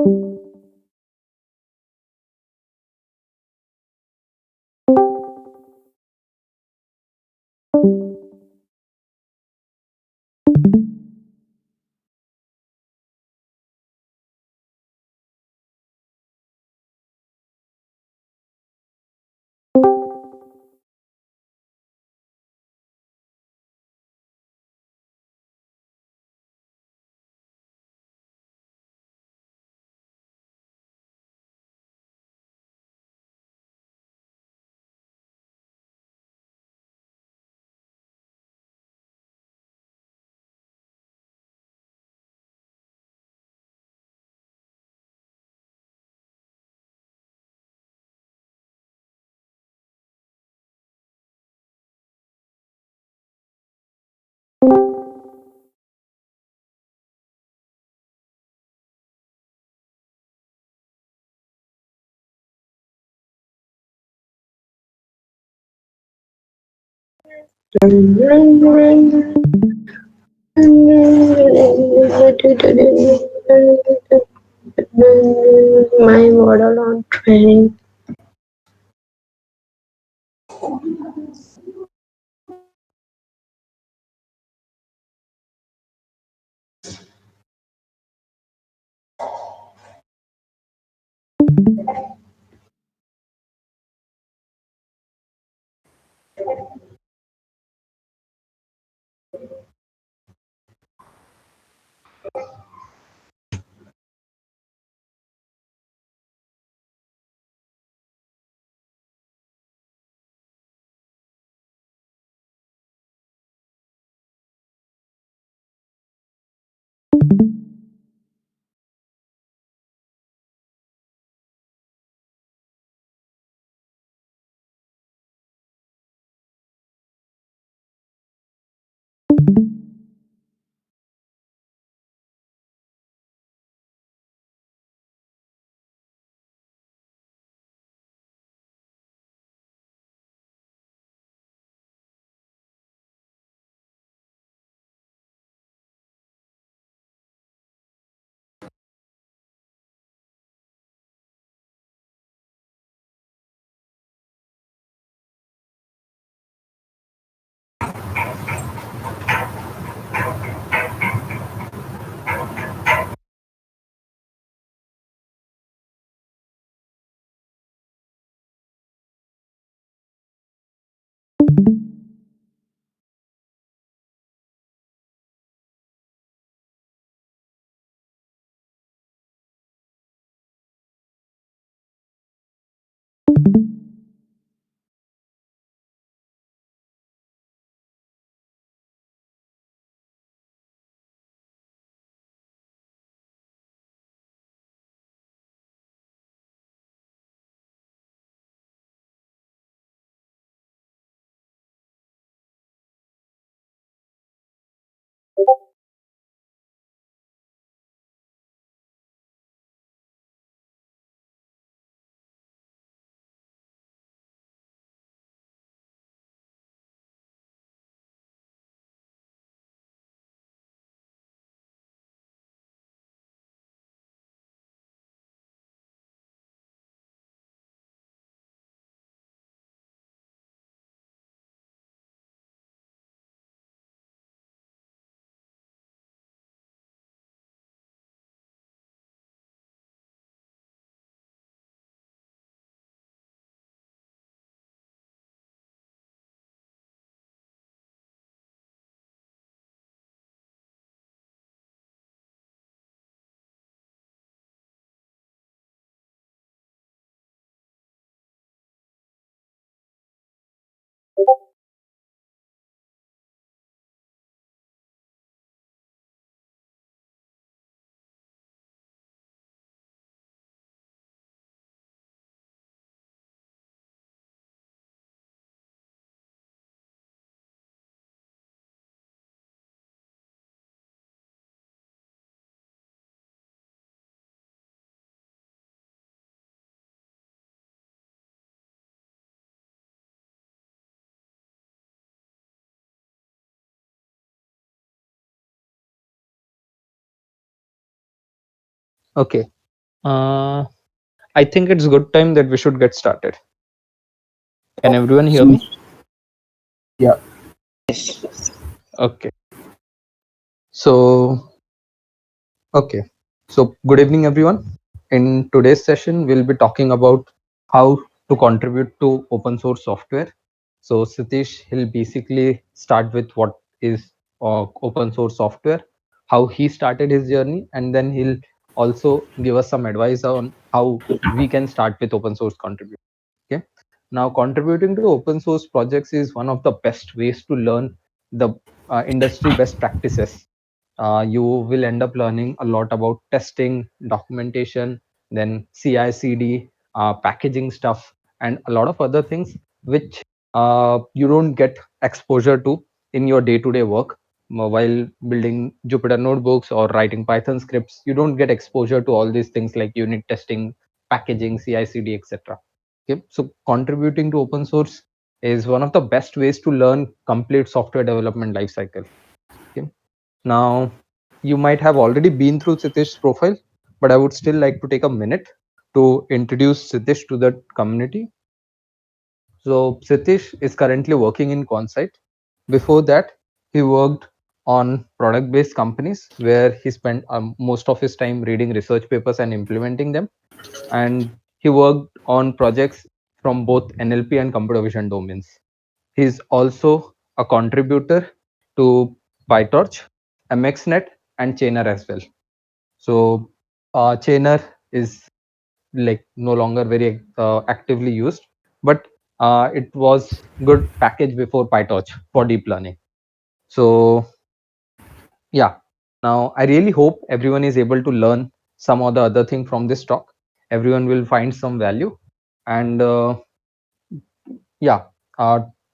My model on training. Okay. I think it's good time that we should get started. Can everyone hear me? Yeah. Okay. So, okay. So, good evening, everyone. In today's session, we'll be talking about how to contribute to open source software. So, Satish, he'll basically start with what is open source software, how he started his journey, and then he'll also give us some advice on how we can start with open source contribution. Okay. Now, contributing to open source projects is one of the best ways to learn the industry best practices. You will end up learning a lot about testing, documentation, then CI/CD, packaging stuff, and a lot of other things which you don't get exposure to in your day-to-day work. While building Jupyter notebooks or writing Python scripts, you don't get exposure to all these things like unit testing, packaging, CI/CD, etc. Okay, so contributing to open source is one of the best ways to learn complete software development lifecycle. Okay, now you might have already been through Sitish's profile, but I would still like to take a minute to introduce Sitish to the community. So Sitish is currently working in Consite. Before that, he worked on product-based companies where he spent most of his time reading research papers and implementing them. And he worked on projects from both NLP and computer vision domains. He's also a contributor to PyTorch, MXNet, and Chainer as well. So Chainer is like no longer very actively used, but it was good package before PyTorch for deep learning. So yeah, now I really hope everyone is able to learn some or the other thing from this talk. Everyone will find some value, and yeah,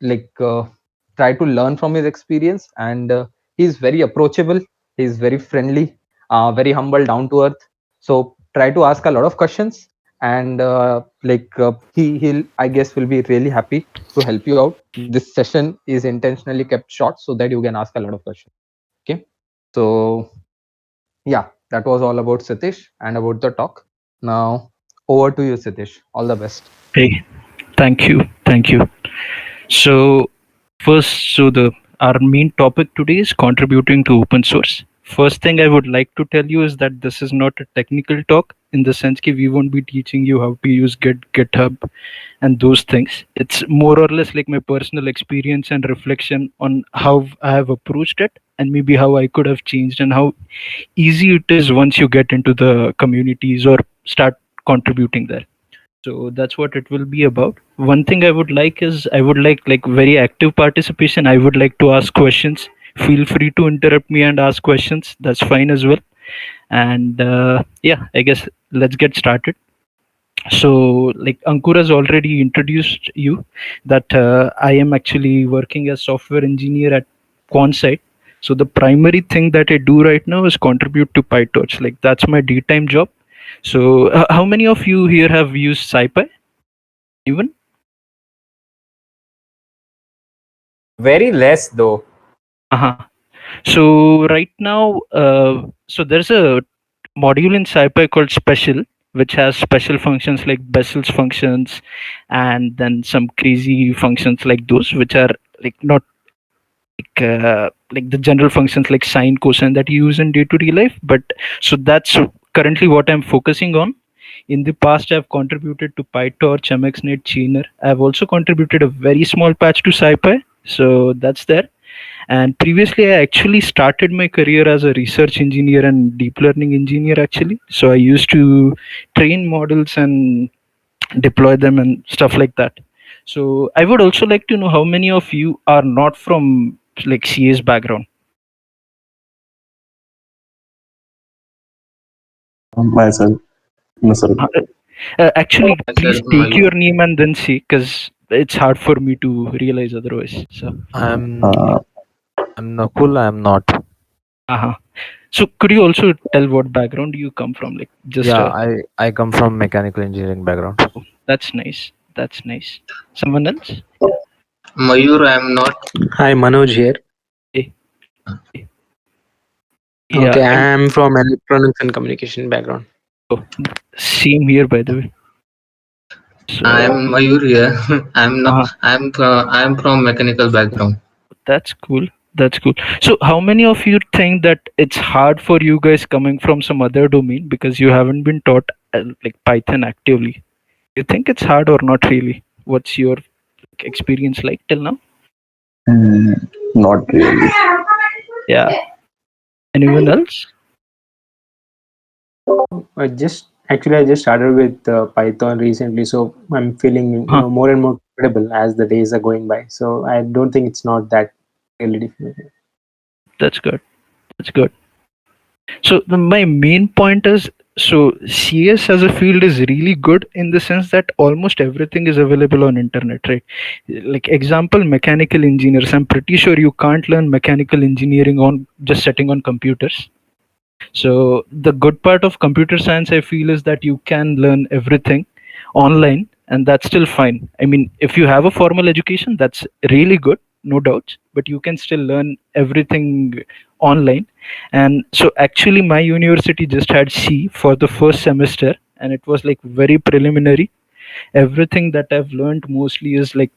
like try to learn from his experience. And he's very approachable, he's very friendly, very humble, down to earth. So try to ask a lot of questions, and he'll, I guess, will be really happy to help you out. This session is intentionally kept short so that you can ask a lot of questions. Okay, so yeah, that was all about Satish and about the talk. Now over to you, Satish. All the best. Hey, thank you, thank you. So first, so the our main topic today is contributing to open source. First thing I would like to tell you is that this is not a technical talk in the sense that we won't be teaching you how to use GitHub and those things. It's more or less like my personal experience and reflection on how I have approached it and maybe how I could have changed and how easy it is once you get into the communities or start contributing there. So that's what it will be about. One thing I would like is I would like very active participation. I would like to ask questions. Feel free to interrupt me and ask questions. That's fine as well. And yeah, I guess let's get started. So like Ankur has already introduced you that I am actually working as software engineer at Quonsite. So the primary thing that I do right now is contribute to PyTorch. Like that's my daytime job. So how many of you here have used SciPy? Even? Very less though. Uh-huh. So right now, so there's a module in SciPy called Special, which has special functions like Bessel's functions, and then some crazy functions like those, which are like not like the general functions like sine, cosine that you use in day-to-day life. But so that's currently what I'm focusing on. In the past, I've contributed to PyTorch, MXNet, Chainer. I've also contributed a very small patch to SciPy, so that's there. And previously, I actually started my career as a research engineer and deep learning engineer, actually. So I used to train models and deploy them and stuff like that. So I would also like to know how many of you are not from like CS background. Myself. Myself. Uh, Actually, Myself, please take your name and then say, because it's hard for me to realize otherwise. So, I'm Uh, I'm Nakul. I'm not. uh-huh. So could you also tell what background you come from? Like just Yeah, I come from mechanical engineering background. that's nice. That's nice. Someone else? Yeah. Mayur, I am not. Hi, Manoj here. Eh, Yeah. Okay, I And am from electronics and communication background. Same here, by the way. So I'm Mayur here. I'm not. Uh-huh. I'm from mechanical background. That's cool. That's cool. So, how many of you think that it's hard for you guys coming from some other domain because you haven't been taught like Python actively? You think it's hard or not really? What's your experience like till now? Not really. Yeah. Anyone else? I just started with Python recently, so I'm feeling more and more comfortable as the days are going by. So I don't think it's not that really difficult. That's good. That's good. So my main point is, so CS as a field is really good in the sense that almost everything is available on internet, right? Like example, mechanical engineers. I'm pretty sure you can't learn mechanical engineering on just sitting on computers. So the good part of computer science, I feel, is that you can learn everything online, and that's still fine. I mean, if you have a formal education, that's really good, no doubts. But you can still learn everything online. And so, actually, my university just had C for the first semester, and it was like very preliminary. Everything that I've learned mostly is like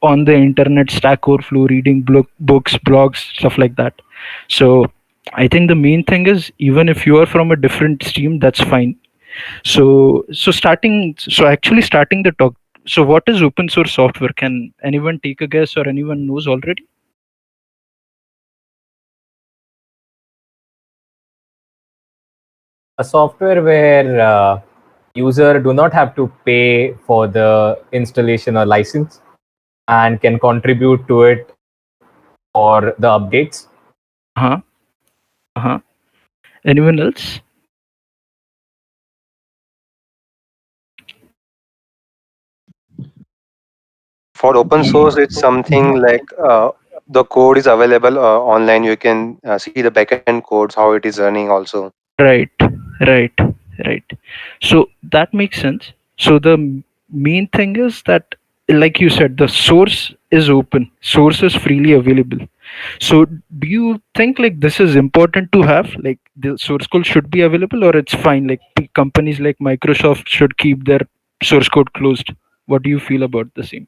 on the internet, Stack Overflow, reading books, blogs, stuff like that. So I think the main thing is, even if you are from a different stream, that's fine. So actually starting the talk. So what is open source software? Can anyone take a guess, or anyone knows already? A software where user do not have to pay for the installation or license and can contribute to it for the updates. Anyone else? For open source, it's something like the code is available online. You can see the backend codes, how it is running also. Right, right, right. So that makes sense. So the main thing is that, like you said, the source is open, source is freely available. So do you think like this is important to have? Like the source code should be available, or it's fine? Like companies like Microsoft should keep their source code closed. What do you feel about the same?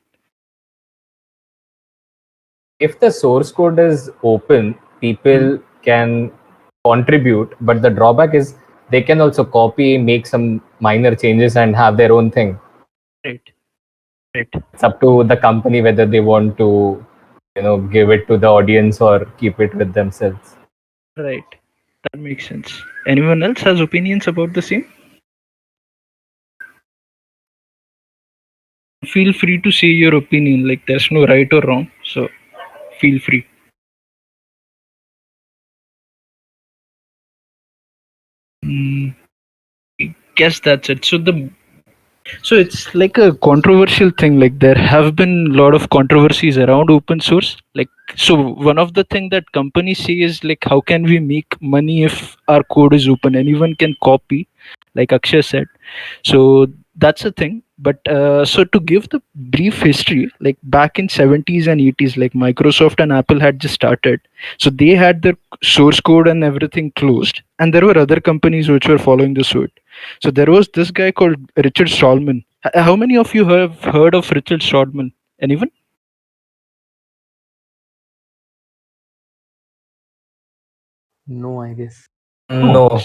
If the source code is open, people can contribute, but the drawback is they can also copy, make some minor changes, and have their own thing. Right. Right. It's up to the company whether they want to, give it to the audience or keep it with themselves. Right. That makes sense. Anyone else has opinions about the same? Feel free to say your opinion. Like there's no right or wrong. So feel free. I guess that's it. So it's like a controversial thing. Like there have been a lot of controversies around open source. Like so one of the thing that companies say is like, how can we make money if our code is open? Anyone can copy, like Akshay said. So that's a thing. But so to give the brief history, like back in 70s and 80s, like Microsoft and Apple had just started. So they had their source code and everything closed, and there were other companies which were following the suit. So there was this guy called Richard Stallman. How many of you have heard of Richard Stallman? Anyone? No, I guess. No.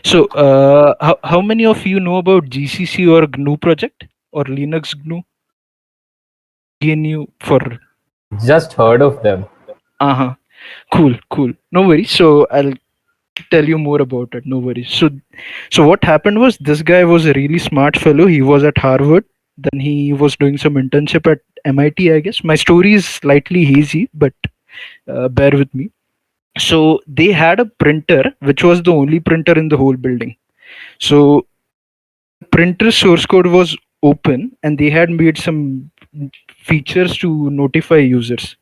So how many of you know about GCC or GNU project or Linux GNU? GNU for Just heard of them. uh-huh. Cool. No worries. So I'll tell you more about it. No worries. So what happened was, this guy was a really smart fellow. He was at Harvard. Then he was doing some internship at MIT, I guess. My story is slightly hazy, but bear with me. So they had a printer which was the only printer in the whole building. So printer source code was open, and they had made some features to notify users.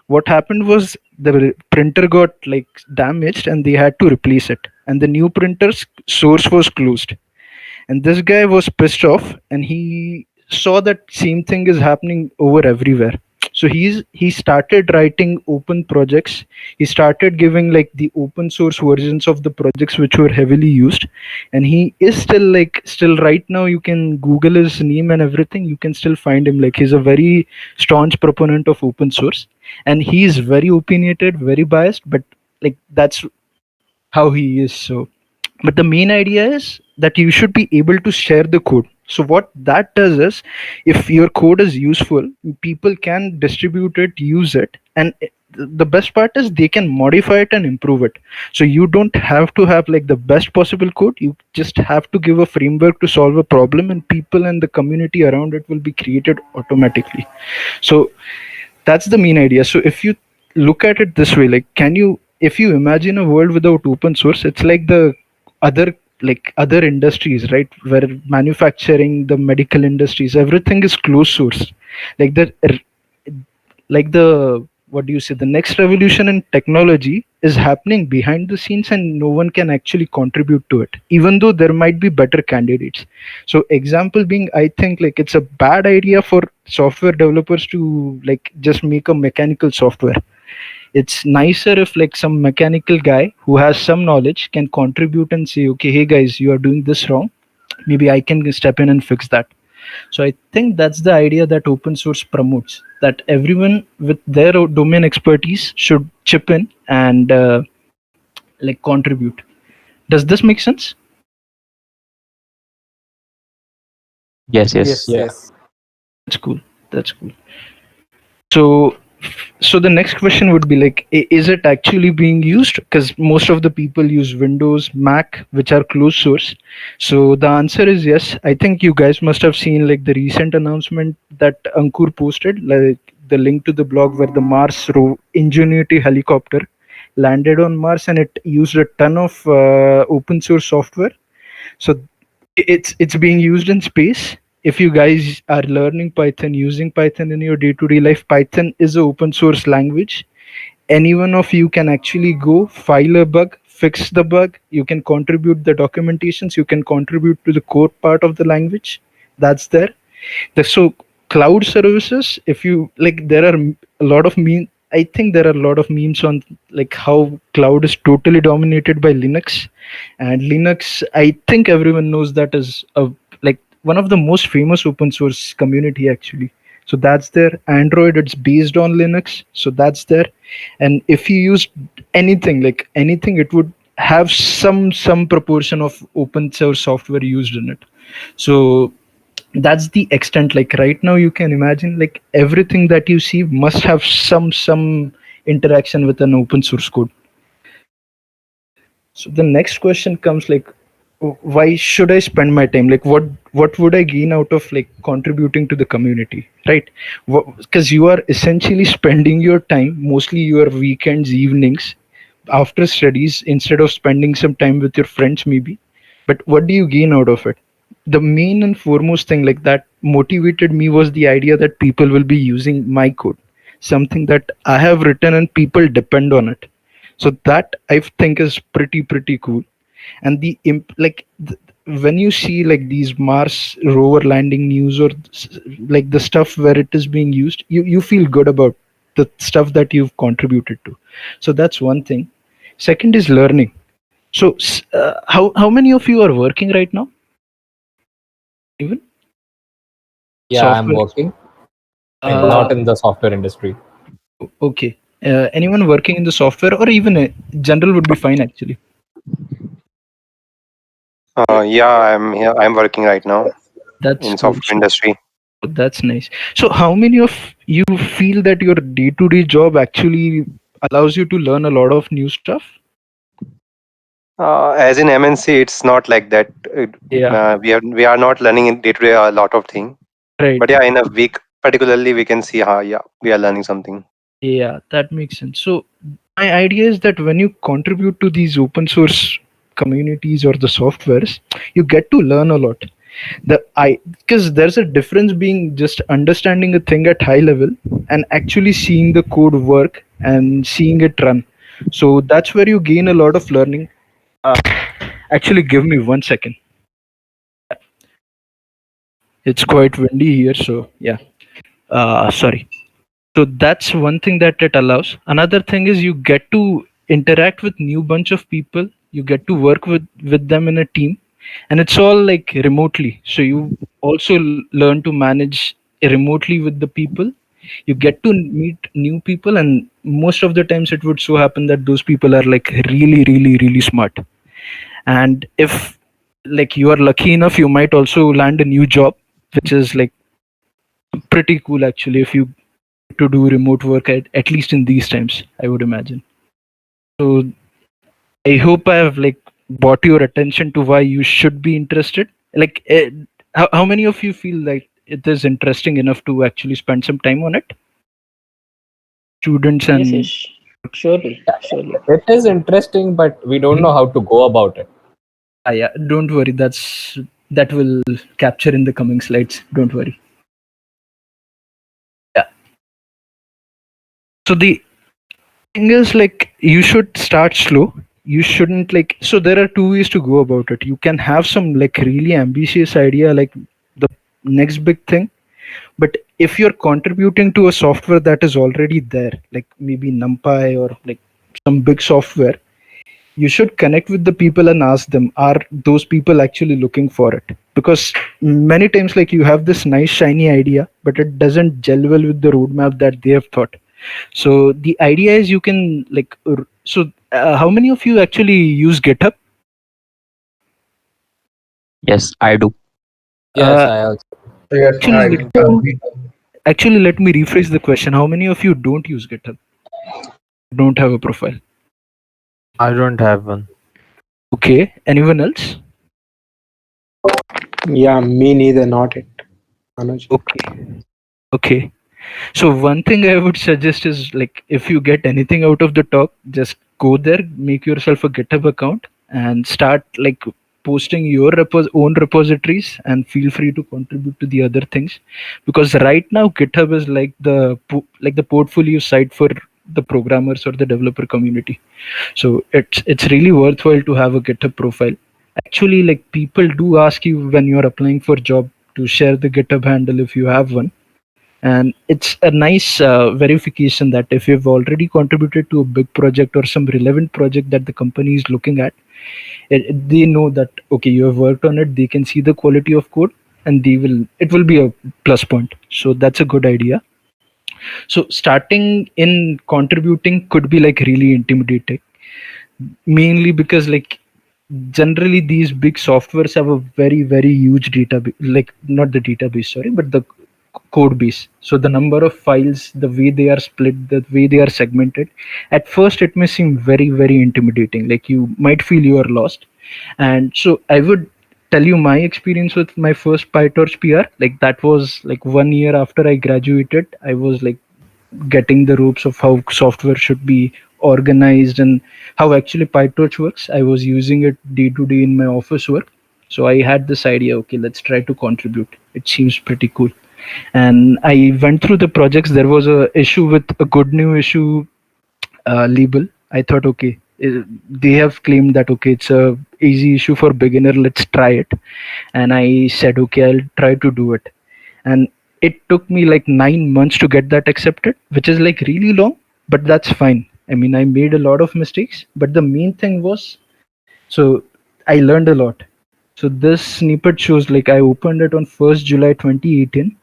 What happened was the printer got like damaged, and they had to replace it, and the new printer's source was closed. And this guy was pissed off, and he saw that same thing is happening over everywhere. So he started writing open projects. He started giving like the open source versions of the projects which were heavily used, and he is still right now. You can Google his name and everything. You can still find him. Like he's a very staunch proponent of open source, and he is very opinionated, very biased, but like that's how he is. So but the main idea is that you should be able to share the code. So what that does is, if your code is useful, people can distribute it, use it, and the best part is they can modify it and improve it. So you don't have to have like the best possible code. You just have to give a framework to solve a problem, and people and the community around it will be created automatically. So that's the main idea. So if you look at it this way, like if you imagine a world without open source, it's like the other industries, right? Where manufacturing, the medical industries, everything is closed source. Like the what do you say, the next revolution in technology is happening behind the scenes, and no one can actually contribute to it, even though there might be better candidates. So example being, I think like it's a bad idea for software developers to like just make a mechanical software. It's nicer if like some mechanical guy who has some knowledge can contribute and say, okay, hey guys, you are doing this wrong, maybe I can step in and fix that. So I think that's the idea that open source promotes, that everyone with their domain expertise should chip in and like contribute. Does this make sense? Yes, Yes. That's cool. That's cool. So the next question would be like, is it actually being used? Because most of the people use Windows, Mac, which are closed source. So the answer is yes. I think you guys must have seen like the recent announcement that Ankur posted, like the link to the blog where the Ingenuity helicopter landed on Mars, and it used a ton of open source software. So it's being used in space. If you guys are learning Python, using Python in your day-to-day life, Python is an open source language. Any one of you can actually go file a bug, fix the bug. You can contribute the documentations. You can contribute to the core part of the language. That's there. So cloud services, if you like, there are a lot of I think there are a lot of memes on like how cloud is totally dominated by Linux, and Linux, I think everyone knows that is like one of the most famous open source community actually. So that's there. Android, it's based on Linux, so that's there. And if you use anything, it would have some proportion of open source software used in it. So that's the extent. Like right now you can imagine like everything that you see must have some interaction with an open source code. So the next question comes like, why should I spend my time? Like what would I gain out of like contributing to the community, right? Because you are essentially spending your time, mostly your weekends, evenings, after studies, instead of spending some time with your friends maybe. But what do you gain out of it? The main and foremost thing like that motivated me was the idea that people will be using my code, something that I have written and people depend on it. So that I think is pretty cool. And when you see like these Mars rover landing news, or like the stuff where it is being used, you feel good about the stuff that you've contributed to. So that's one thing. Second is learning. So how many of you are working right now? Even Yeah, I'm software? working, and not in the software industry. Okay. Anyone working in the software, or even general would be fine actually. Yeah, I'm here. I'm working right now That's in cool. software industry. That's nice. So how many of you feel that your day-to-day job actually allows you to learn a lot of new stuff? As in MNC, it's not like that. Yeah, We are not learning in day to day a lot of things. right. But yeah, in a week particularly, we can see how we are learning something. Yeah, that makes sense. So my idea is that when you contribute to these open source communities or the softwares, you get to learn a lot. Because there's a difference being just understanding a thing at high level and actually seeing the code work and seeing it run. So that's where you gain a lot of learning. Actually, give me 1 second. It's quite windy here, so yeah. Sorry. So that's one thing that it allows. Another thing is you get to interact with new bunch of people. You get to work with them in a team, and it's all like remotely. So you also learn to manage remotely with the people. You get to meet new people, and most of the times it would so happen that those people are like really, really, really smart. And if like you are lucky enough, you might also land a new job, which is like pretty cool actually if you to do remote work at least in these times, I would imagine. So I hope I have like brought your attention to why you should be interested. Like how many of you feel like it is interesting enough to actually spend some time on it? Students and Yes, yes. Surely, surely. It is interesting, but we don't know how to go about it. Yeah, don't worry, that will capture in the coming slides, don't worry. Yeah, so the thing is like you should start slow. You shouldn't like, so there are two ways to go about it. You can have some like really ambitious idea, like the next big thing, but if you're contributing to a software that is already there, like maybe NumPy or like some big software, you should connect with the people and ask them, are those people actually looking for it? Because many times like you have this nice shiny idea, but it doesn't gel well with the roadmap that they have thought. So the idea is you can like how many of you actually use GitHub? Yes, I do. Yes, Uh, I also. Yes, actually, let me rephrase the question. How many of you don't use GitHub? Don't have a profile? I don't have one. Okay. Anyone else? Yeah, me neither. Not it. Anuj. Okay. Okay. So one thing I would suggest is like if you get anything out of the talk, just go there, make yourself a GitHub account, and start like posting your own repositories, and feel free to contribute to the other things, because right now GitHub is like the portfolio site for the programmers or the developer community. So it's really worthwhile to have a GitHub profile. Actually, like people do ask you when you're applying for job to share the GitHub handle if you have one, and it's a nice verification that if you've already contributed to a big project or some relevant project that the company is looking at, they know that okay, you have worked on it, they can see the quality of code, and it will be a plus point. So that's a good idea. So starting in contributing could be like really intimidating, mainly because like generally these big softwares have a very very huge database, like not the database, sorry, but the code base. So the number of files, the way they are split, the way they are segmented, at first it may seem very very intimidating, like you might feel you are lost. And so I would tell you my experience with my first PyTorch PR. Like that was like 1 year after I graduated. I was like getting the ropes of how software should be organized and how actually PyTorch works. I was using it day to day in my office work. So I had this idea, okay, let's try to contribute. It seems pretty cool. And I went through the projects. There was a issue with a good new issue label. I thought, okay, they have claimed that okay, it's a easy issue for beginner. Let's try it. And I said, okay, I'll try to do it. And it took me like 9 months to get that accepted, which is like really long, but that's fine. I mean, I made a lot of mistakes, but the main thing was, so I learned a lot. So this snippet shows like I opened it on 1st July 2018.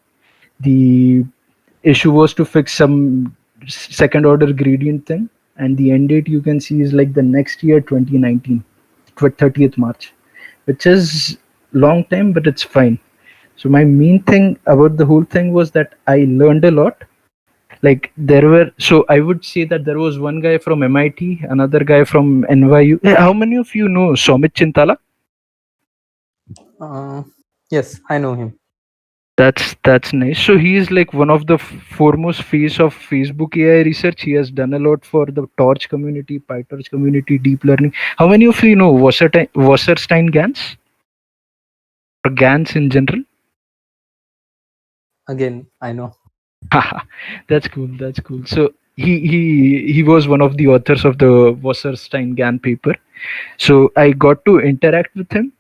The issue was to fix some second order gradient thing, and the end date you can see is like the next year 2019, 30th March, which is long time, but it's fine. So my main thing about the whole thing was that I learned a lot. Like so I would say that there was one guy from MIT, another guy from NYU. How many of you know Somit Chintala? yes, I know him. That's nice. So he is like one of the foremost face of Facebook AI research. He has done a lot for the Torch community, PyTorch community, deep learning. How many of you know Wasserstein Gans or Gans in general? Again, I know. That's cool. That's cool. So he was one of the authors of the Wasserstein Gan paper. So I got to interact with him.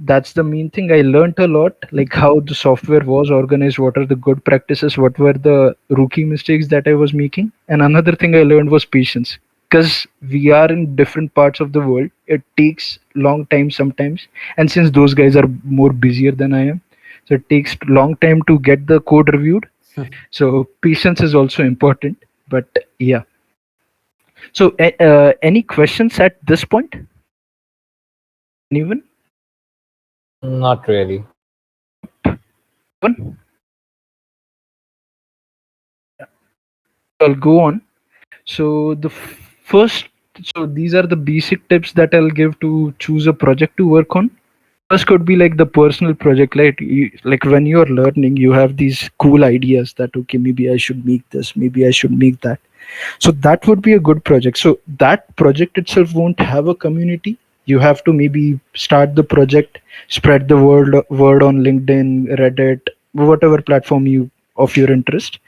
that's the main thing. I learned a lot, like how the software was organized, what are the good practices, what were the rookie mistakes that I was making. And another thing I learned was patience, because we are in different parts of the world. It takes long time sometimes, and since those guys are more busier than I am, so it takes long time to get the code reviewed. So patience is also important. But yeah, so any questions at this point? Anyone? Not really. One? I'll go on. So first, so these are the basic tips that I'll give to choose a project to work on. First could be like the personal project, like when you're learning, you have these cool ideas that, okay, maybe I should make this, maybe I should make that. So that would be a good project. So that project itself won't have a community. You have to maybe start the project, spread the word on LinkedIn, Reddit, whatever platform you of your interest.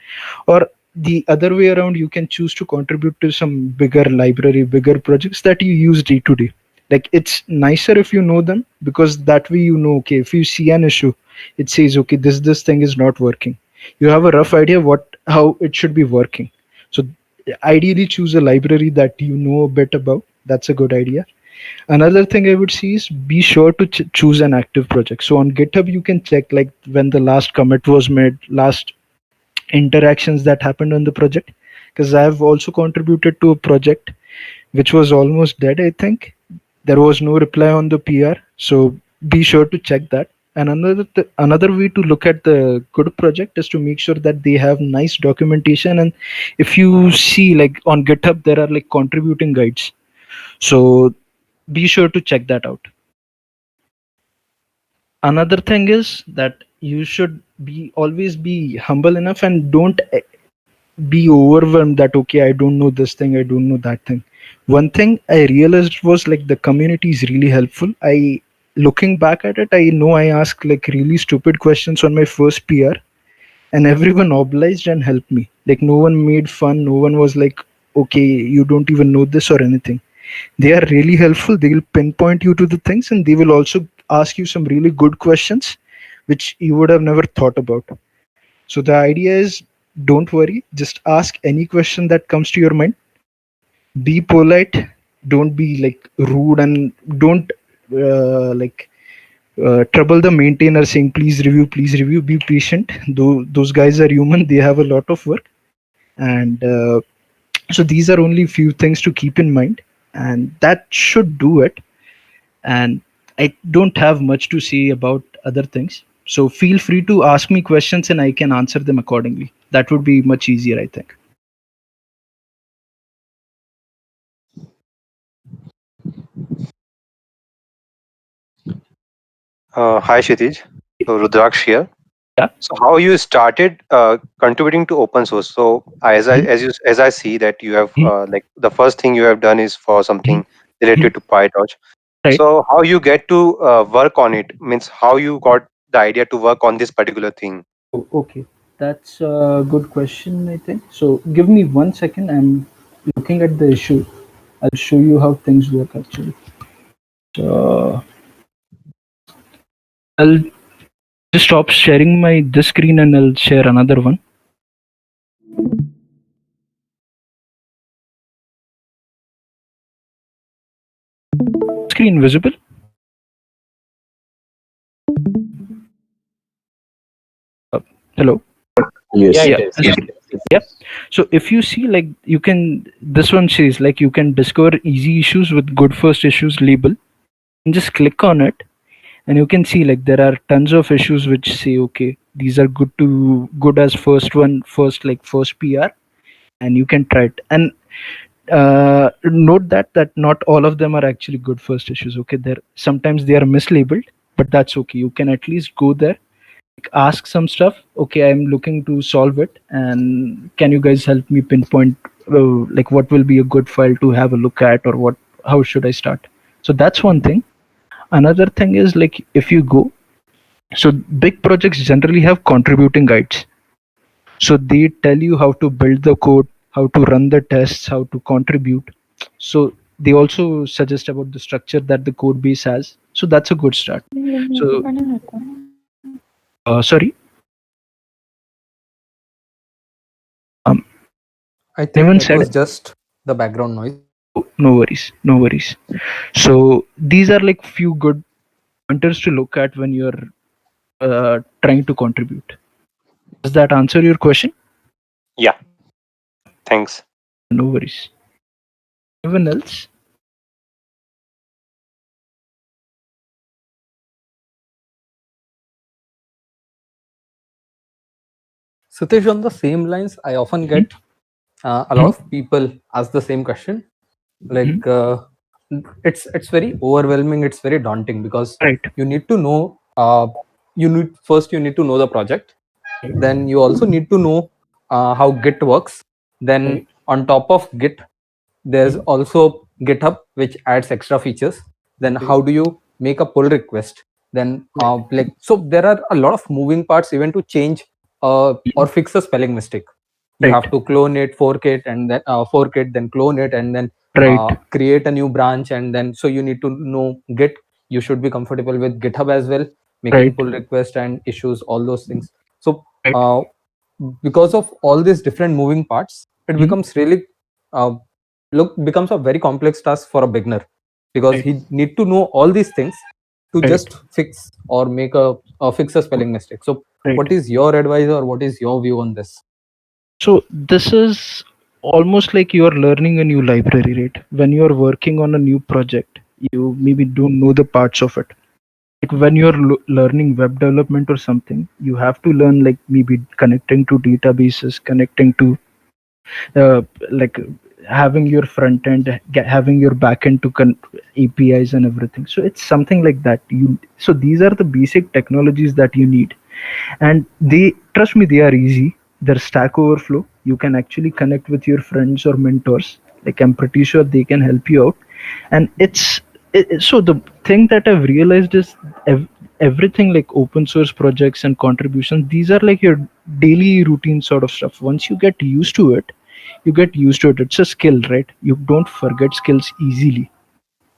Or the other way around, you can choose to contribute to some bigger library, bigger projects that you use day to day. Like, it's nicer if you know them, because that way, okay, if you see an issue, it says, okay, this thing is not working. You have a rough idea how it should be working. So ideally choose a library that you know a bit about. That's a good idea. Another thing I would see is be sure to choose an active project. So on GitHub, you can check like when the last commit was made, last interactions that happened on the project, because I've also contributed to a project which was almost dead. I think there was no reply on the PR, so be sure to check that. And another way to look at the good project is to make sure that they have nice documentation. And if you see like on GitHub, there are like contributing guides, so be sure to check that out. Another thing is that you should always be humble enough and don't be overwhelmed that, okay, I don't know this thing, I don't know that thing. One thing I realized was like the community is really helpful. Looking back at it, I know I asked like really stupid questions on my first PR, and everyone obliged and helped me. Like, no one made fun, no one was like, okay, you don't even know this or anything. They are really helpful. They will pinpoint you to the things, and they will also ask you some really good questions which you would have never thought about. So the idea is, don't worry, just ask any question that comes to your mind. Be polite, don't be like rude, and don't trouble the maintainer saying please review, please review. Be patient, though those guys are human, they have a lot of work. And so these are only few things to keep in mind, and that should do it. And I don't have much to say about other things, so feel free to ask me questions and I can answer them accordingly. That would be much easier, I think. Hi Kshitij. So Rudraksh here. Yeah. So how you started contributing to open source? So as I see that you have like the first thing you have done is for something related to PyTorch. Right. So how you get to work on it, means how you got the idea to work on this particular thing? Oh, okay, that's a good question, I think. So give me 1 second. I'm looking at the issue. I'll show you how things work actually. So I'll just stop sharing this screen and I'll share another one. Screen visible? Hello? Yes. Yeah, Yeah. it is. Yeah. So if you see, like, you can, this one says like you can discover easy issues with good first issues label, and just click on it, and you can see like there are tons of issues which say, okay, these are good as first PR, and you can try it. And note that not all of them are actually good first issues. Okay, sometimes they are mislabeled, but that's okay. You can at least go there, ask some stuff. Okay, I'm looking to solve it, and can you guys help me pinpoint like what will be a good file to have a look at, or how should I start? So that's one thing. Another thing is, like, if you go, so big projects generally have contributing guides, so they tell you how to build the code, how to run the tests, how to contribute. So they also suggest about the structure that the code base has. So that's a good start. So sorry. I think Anyone that said was it? just the background noise. No worries, no worries. So these are like few good pointers to look at when you're trying to contribute. Does that answer your question? Yeah. Thanks. No worries. Anyone else? Satish, on the same lines, I often get a lot of people ask the same question. Like, it's very overwhelming. It's very daunting because Right. you need to know. You need to know the project. Then you also need to know how Git works. Then on top of Git, there's also GitHub, which adds extra features. Then how do you make a pull request? Then like, so there are a lot of moving parts even to change or fix a spelling mistake. You Right. have to clone it, fork it, and then fork it, then clone it, and then Right. create a new branch. And then so you need to know Git. You should be comfortable with GitHub as well, making Right. pull request and issues, all those things. So Right. because of all these different moving parts, it becomes really becomes a very complex task for a beginner, because Right. he need to know all these things to Right. just fix or make a fix a spelling mistake. So Right. what is your advice, or what is your view on this? So this is almost like you're learning a new library, right? When you're working on a new project, you maybe don't know the parts of it. Like when you're learning web development or something, you have to learn like maybe connecting to databases, connecting to like having your front end, having your back end to APIs and everything. So it's something like that. So these are the basic technologies that you need, and they, trust me, they are easy. They're Stack Overflow. You can actually connect with your friends or mentors. Like I'm pretty sure they can help you out, and so the thing that I've realized is everything like open source projects and contributions, these are like your daily routine sort of stuff. Once you get used to it, it's a skill, right? You don't forget skills easily.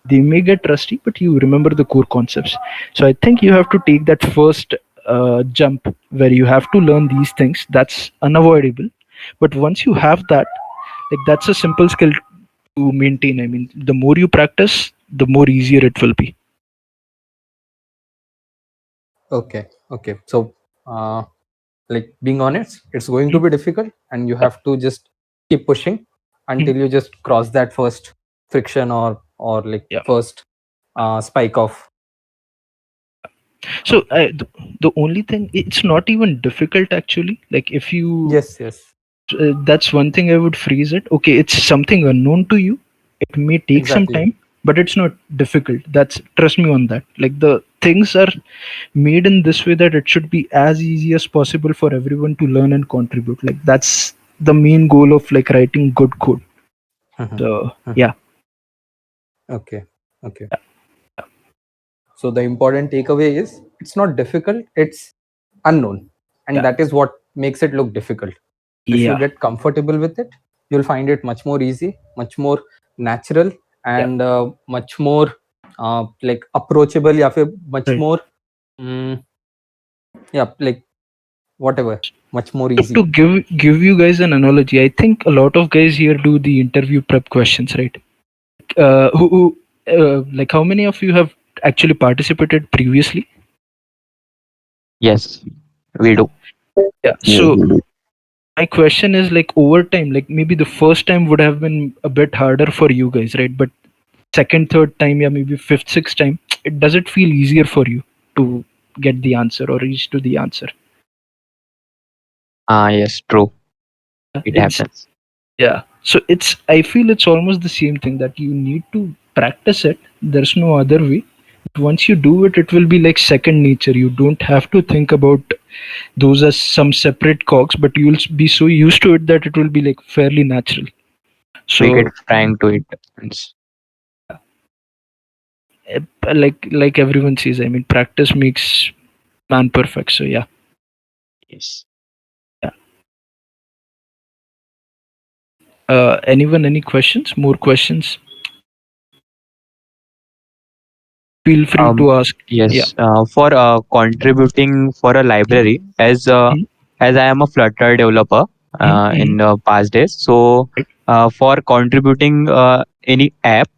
They may get rusty, but you remember the core concepts. So I think you have to take that first jump where you have to learn these things. That's unavoidable. But once you have that, like that's a simple skill to maintain. I mean, the more you practice, the more easier it will be. Okay. So like, being honest, it's going to be difficult, and you have to just keep pushing until you just cross that first friction, or like first spike of. So the only thing, it's not even difficult actually. Like if you, yes, that's one thing I would phrase it. Okay, it's something unknown to you. It may take some exactly. time, but it's not difficult. That's, trust me on that. Like the things are made in this way that it should be as easy as possible for everyone to learn and contribute. Like that's the main goal of like writing good code. So yeah. Okay. So the important takeaway is, it's not difficult, it's unknown, and that is what makes it look difficult. If you Yeah. get comfortable with it, you'll find it much more easy, much more natural, and much more like approachable, या फिर much Right. more like whatever, much more So easy. to give you guys an analogy, I think a lot of guys here do the interview prep questions, right? Like how many of you have actually participated previously? Yes, we do. Yeah. So my question is, like over time, like maybe the first time would have been a bit harder for you guys, right? But second, third time, yeah, maybe fifth, sixth time, does it feel easier for you to get the answer or reach to the answer? Yes, true. It It's, happens. yeah. So it's, I feel it's almost the same thing, that you need to practice it. There's no other way. Once you do it, it will be like second nature. You don't have to think about those as some separate cogs, but you'll be so used to it that it will be like fairly natural. We So get frank to it. It's- like everyone says, I mean, practice makes man perfect. So yeah. Yes. Yeah. Anyone, any questions? More questions? feel free to ask. Yes. Yeah. For contributing for a library, Mhm. as I am a Flutter developer in the past days, so Right. for contributing any app,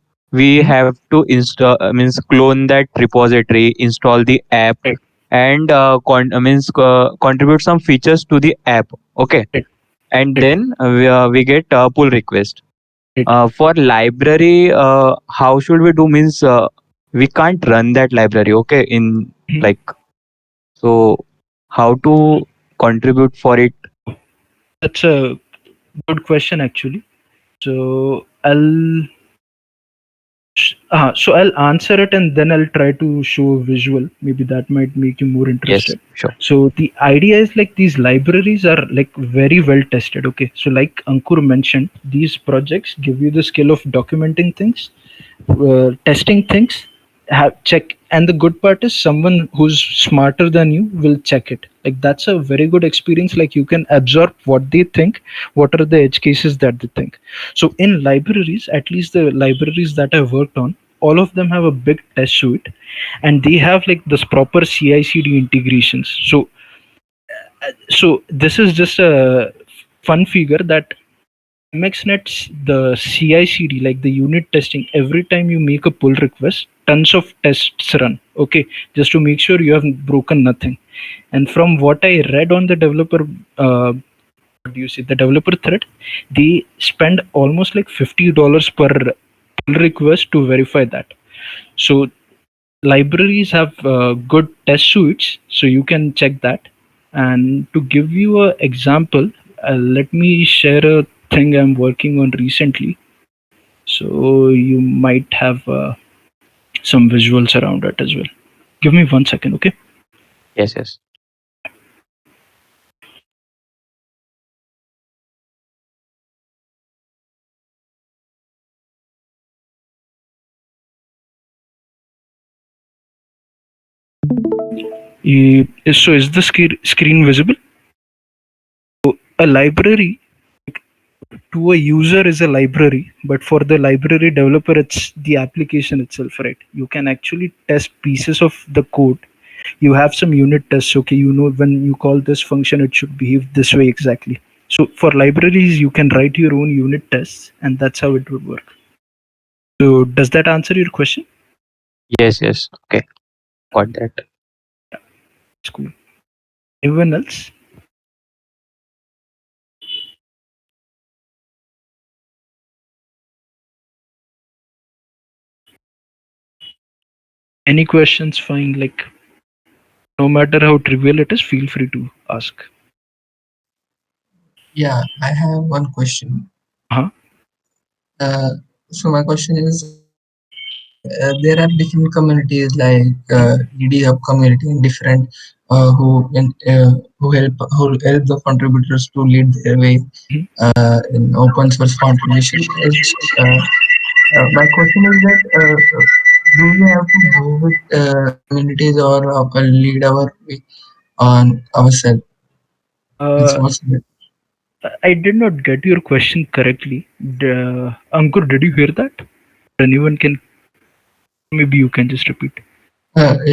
we Mhm. have to install means clone that repository, install the app, Right. and contribute some features to the app. Okay, Right. and Right. then we get pull request. Right. For library, how should we do? Means we can't run that library. Okay, in Mhm. like, so how to contribute for it? That's a good question, actually. So I'll answer it and then I'll try to show a visual. Maybe that might make you more Yes, interested. sure. So the idea is like these libraries are like very well tested. Okay. So like Ankur mentioned, these projects give you the skill of documenting things, testing things, check, and the good part is someone who's smarter than you will check it. Like that's a very good experience. Like you can absorb what they think, what are the edge cases that they think. So in libraries, at least the libraries that I've worked on, all of them have a big test suite, and they have like this proper CI/CD integrations. So this is just a fun figure that MXNet's the CI/CD, like the unit testing, every time you make a pull request, tons of tests run. Okay, just to make sure you have broken nothing. And from what I read on the developer, what do you say, the developer thread, they spend almost like $50 per pull request to verify that. So libraries have good test suites, so you can check that. And to give you an example, let me share a thing I'm working on recently, so you might have some visuals around it as well. Give me 1 second, okay? Yes, yes. So is the screen visible? So a library to a user is a library, but for the library developer, it's the application itself, right? You can actually test pieces of the code. You have some unit tests. Okay, you know when you call this function, it should behave this way exactly. So for libraries, you can write your own unit tests, and that's how it would work. So does that answer your question? Yes, yes. Okay, got that. It's cool. Anyone else? Any questions? Fine. Like no matter how trivial it is, feel free to ask. Yeah, I have one question. Uh-huh. So my question is, there are different communities like EDHub community and different who help the contributors to lead their way Mhm. in open source contribution. My question is that do we have to go with communities or lead our way on ourselves? It's Uh, possible. I did not get your question correctly. Ankur, did you hear that? Anyone can, maybe you can just repeat.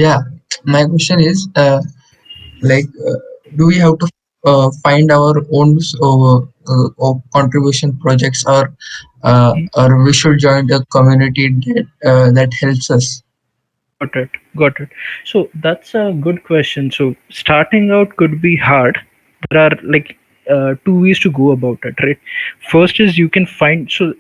Yeah, my question is like, do we have to find our own contribution projects, or we should join the community that helps us? Got it. Got it. So that's a good question. So starting out could be hard. There are like two ways to go about it, right? First is you can find. So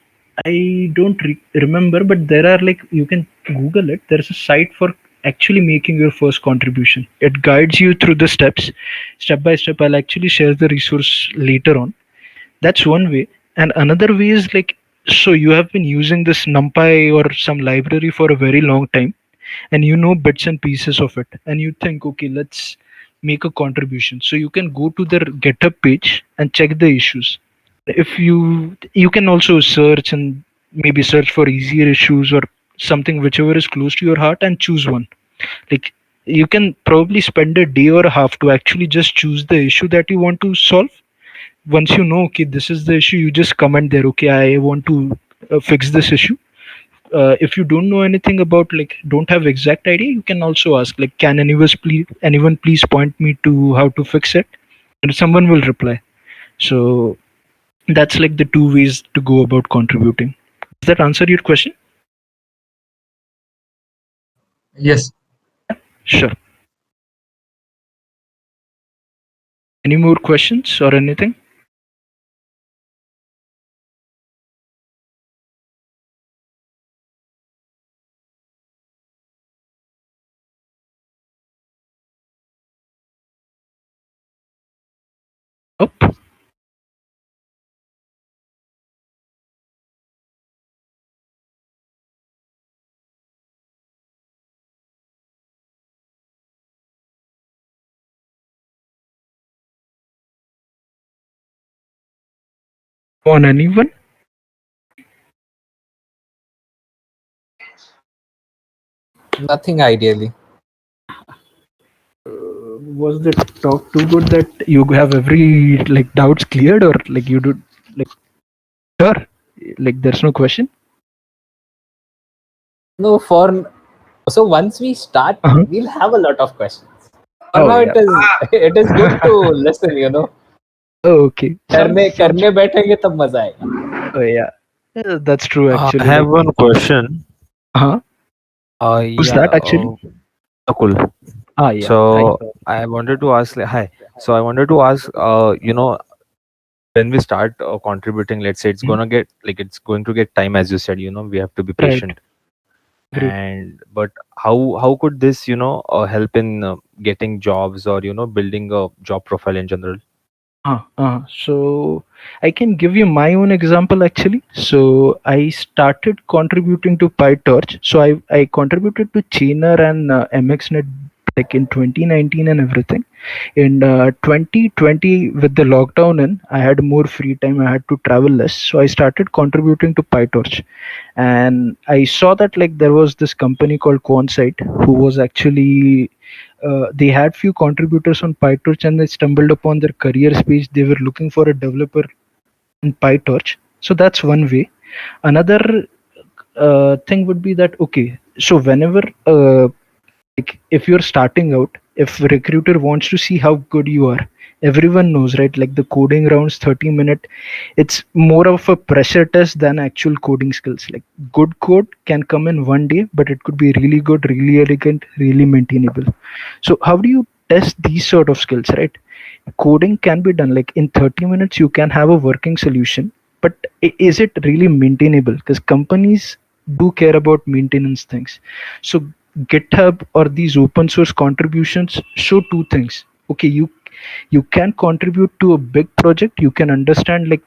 I don't remember, but there are like you can Google it. There's a site for actually making your first contribution. It guides you through the steps, step by step. I'll actually share the resource later on. That's one way. And another way is like, so you have been using this NumPy or some library for a very long time, and you know bits and pieces of it, and you think, okay, let's make a contribution. So you can go to their GitHub page and check the issues. If you can also search and maybe search for easier issues or something whichever is close to your heart and choose one. Like you can probably spend a day or a half to actually just choose the issue that you want to solve. Once you know, okay, this is the issue, you just comment there, okay, I want to fix this issue. if you don't know anything about, like, don't have exact idea, you can also ask, like, can anyone please point me to how to fix it, and someone will reply. So that's like the two ways to go about contributing. Does that answer your question? Yes. Sure. Any more questions or anything? Up. On anyone? Nothing ideally. Was the talk too good that you have every, like, doubts cleared, or like you do, like, sure, like there's no question? No, so once we start, Uh-huh. we'll have a lot of questions. For Oh, now, yeah. it is good to listen. Oh, okay. करने बैठेंगे तब मजा आएगा. Oh, yeah. That's true, I actually. have Like, one question. uh-huh. Who's Yeah. that actually? Akul. Yeah. So I wanted to ask, hi. So I wanted to ask, when we start contributing, let's say it's going to get time, as you said. We have to be Right. patient. Agreed. And but how could this help in getting jobs, or building a job profile in general? So I can give you my own example actually. So I started contributing to PyTorch. So I contributed to Chainer and MXNet like in 2019 and everything. In 2020, with the lockdown in, I had more free time. I had to travel less, so I started contributing to PyTorch, and I saw that, like, there was this company called Quonsite who was actually they had few contributors on PyTorch, and they stumbled upon their careers page. They were looking for a developer in PyTorch. So that's one way. Another thing would be that, okay, so whenever like if you're starting out, if a recruiter wants to see how good you are, everyone knows, right? Like the coding rounds 30-minute, it's more of a pressure test than actual coding skills. Like good code can come in one day, but it could be really good, really elegant, really maintainable. So how do you test these sort of skills, right? Coding can be done like in 30 minutes, you can have a working solution, but is it really maintainable? Because companies do care about maintenance things. So GitHub or these open source contributions show two things. Okay, you can contribute to a big project, you can understand like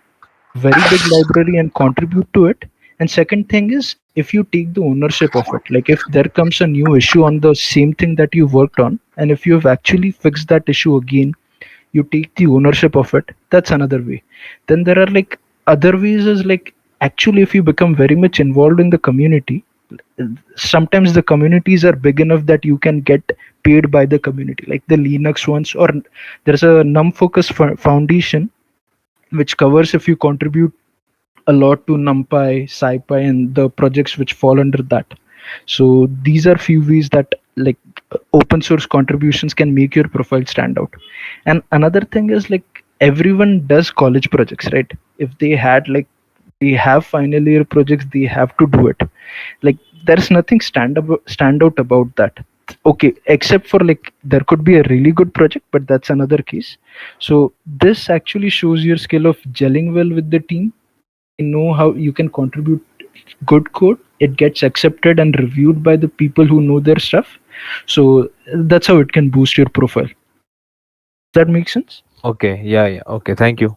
very big library and contribute to it. And second thing is, if you take the ownership of it, like if there comes a new issue on the same thing that you worked on, and if you have actually fixed that issue again, you take the ownership of it, that's another way. Then there are like other ways, is like actually if you become very much involved in the community, sometimes the communities are big enough that you can get paid by the community, like the Linux ones, or there's a NumFocus foundation which covers if you contribute a lot to NumPy, SciPy, and the projects which fall under that. So these are few ways that, like, open source contributions can make your profile stand out. And another thing is, like, everyone does college projects, right? If they had like they have final year projects, they have to do it. Like there's nothing stand out about that. Okay, except for like there could be a really good project, but that's another case. So this actually shows your skill of gelling well with the team. You know how you can contribute good code, it gets accepted and reviewed by the people who know their stuff. So that's how it can boost your profile. Does that make sense? Okay. Yeah. Okay. Thank you.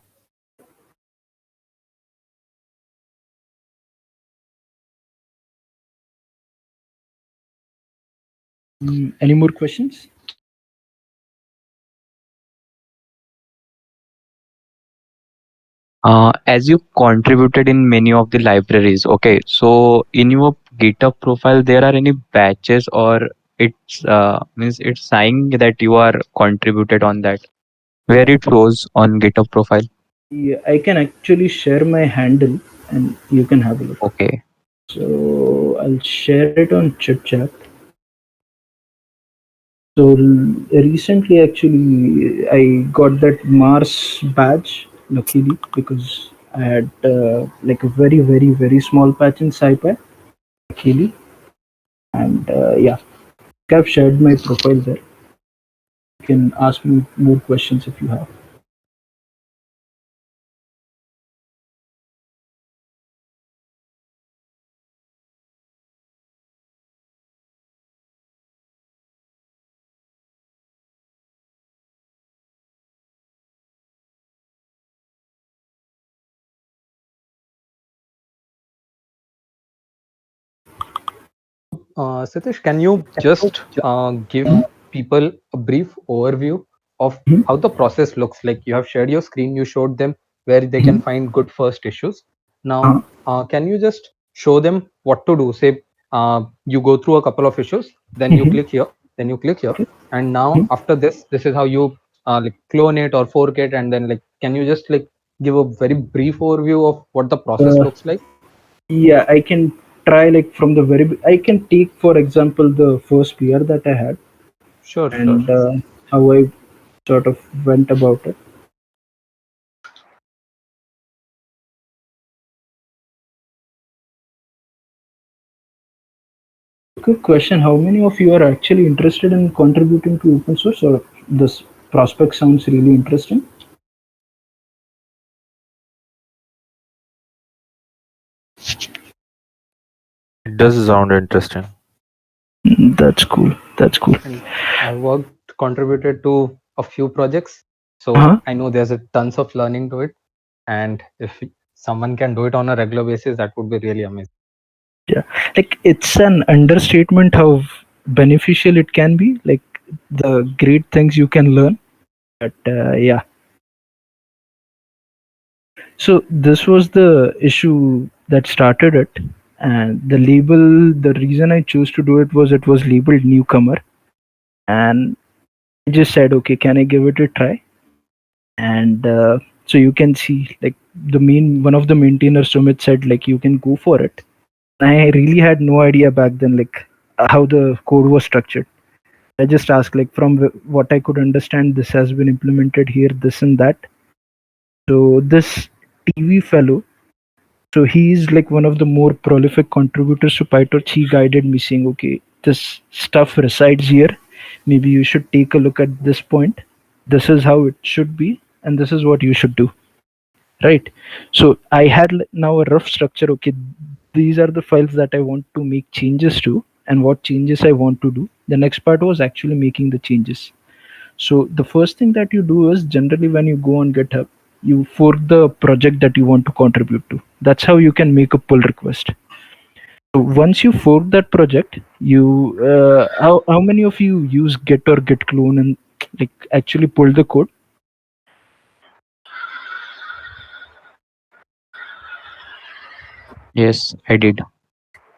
Any more questions? As you contributed in many of the libraries, okay, so in your GitHub profile, there are any batches, or it's means it's saying that you are contributed on that, where it shows on GitHub profile? Yeah, I can actually share my handle and you can have a look. Okay. So I'll share it on chit chat. So recently, actually, I got that Mars badge, luckily, because I had like a very, very, very small patch in SciPy, luckily. And yeah, I've shared my profile there. You can ask me more questions if you have. Satish, can you just give people a brief overview of Mhm. how the process looks like? You have shared your screen, you showed them where they can find good first issues. Now, can you just show them what to do? Say, you go through a couple of issues, then you Mhm. click here, then you click here, Okay. and now Mhm. after this is how you like clone it or fork it, and then like, can you just like give a very brief overview of what the process Uh, looks like? yeah, I can try like from the I can take for example the first PR that I had Sure, sure. and how I sort of went about it. Quick question: how many of you are actually interested in contributing to open source, or this prospect sounds really interesting? It does sound interesting. That's cool. That's cool. And I've contributed to a few projects, so Uh-huh. I know there's a tons of learning to it. And if someone can do it on a regular basis, that would be really amazing. Yeah, like it's an understatement how beneficial it can be. Like the great things you can learn. But yeah. So this was the issue that started it, and the label. The reason I chose to do it was labeled newcomer, and I just said, okay, can I give it a try? And so you can see, like one of the maintainers, Sumit, said like you can go for it. I really had no idea back then, like how the code was structured. I just asked, like from what I could understand, this has been implemented here, this and that. So this TV fellow, so he is like one of the more prolific contributors to PyTorch. He guided me saying, okay, this stuff resides here. Maybe you should take a look at this point. This is how it should be, and this is what you should do. Right. So I had now a rough structure. Okay, these are the files that I want to make changes to, and what changes I want to do. The next part was actually making the changes. So the first thing that you do is generally when you go on GitHub, you fork the project that you want to contribute to. That's how you can make a pull request. So once you fork that project, you how many of you use Git or Git clone and like actually pull the code? Yes, I did.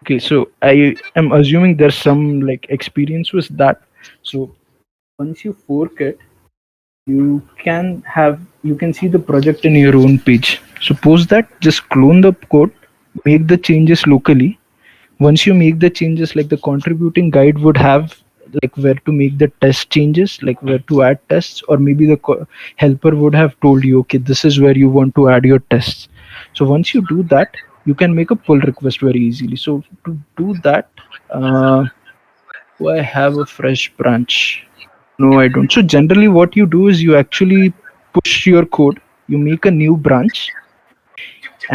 Okay, so I am assuming there's some like experience with that. So once you fork it, you can see the project in your own page. Suppose that just clone the code, make the changes locally. Once you make the changes, like the contributing guide would have like where to make the test changes, like where to add tests, or maybe the helper would have told you, okay, this is where you want to add your tests. So once you do that, you can make a pull request very easily. So to do that, do I have a fresh branch? No, I don't. So generally what you do is you actually push your code, you make a new branch,